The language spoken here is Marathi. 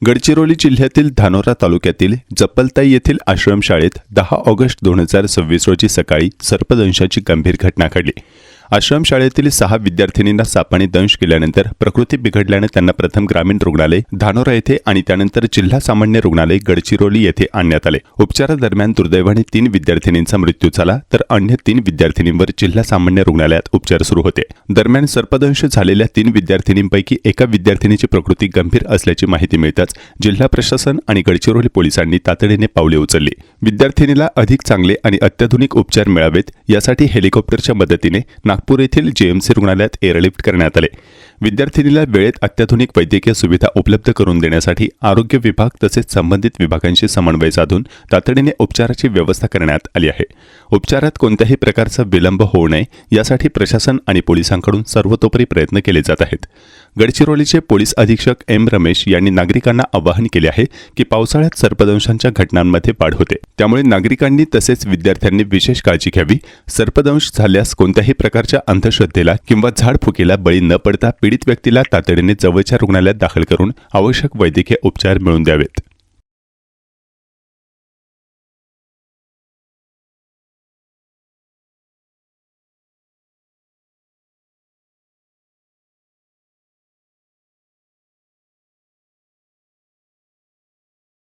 गडचिरोली जिल्ह्यातील धानोरा तालुक्यातील जप्पलताई येथील आश्रमशाळेत 10 ऑगस्ट 2026 रोजी सकाळी सर्पदंशाची गंभीर घटना घडली। आश्रमशाळेतील 6 विद्यार्थिनींना सापाने दंश केल्यानंतर प्रकृती बिघडल्याने त्यांना प्रथम ग्रामीण रुग्णालय धानोरा येथे आणि त्यानंतर जिल्हा सामान्य रुग्णालय गडचिरोली येथे आणण्यात आले। उपचारादरम्यान दुर्दैवाने 3 विद्यार्थिनींचा मृत्यू झाला तर अन्य 3 विद्यार्थिनींवर जिल्हा सामान्य रुग्णालयात उपचार सुरू होते। दरम्यान सर्पदंश झालेल्या 3 विद्यार्थिनींपैकी एका विद्यार्थिनीची प्रकृती गंभीर असल्याची माहिती मिळताच जिल्हा प्रशासन आणि गडचिरोली पोलिसांनी तातडीने पावले उचलली। विद्यार्थिनीला अधिक चांगले आणि अत्याधुनिक उपचार मिळावेत यासाठी हेलिकॉप्टरच्या मदतीने नागपूर येथील जेएमसी रुग्णालयात एअरलिफ्ट करण्यात आले। विद्यार्थिनीला वेळेत अत्याधुनिक वैद्यकीय सुविधा उपलब्ध करून देण्यासाठी आरोग्य विभाग तसेच संबंधित विभागांशी समन्वय साधून तातडीने उपचाराची व्यवस्था करण्यात आली आहे। उपचारात कोणत्याही प्रकारचा विलंब होऊ नये यासाठी प्रशासन आणि पोलिसांकडून सर्वतोपरी प्रयत्न केले जात आहेत। गडचिरोलीचे पोलीस अधीक्षक एम रमेश यांनी नागरिकांना आवाहन केले आहे की पावसाळ्यात सर्पदंशांच्या घटनांमध्ये वाढ होते, त्यामुळे नागरिकांनी तसेच विद्यार्थ्यांनी विशेष काळजी घ्यावी। सर्पदंश झाल्यास कोणत्याही प्रकारच्या अंधश्रद्धेला किंवा झाडफुकीला बळी न पडता पीडित व्यक्तीला तातडीने जवळच्या रुग्णालयात दाखल करून आवश्यक वैद्यकीय उपचार मिळवून द्यावेत।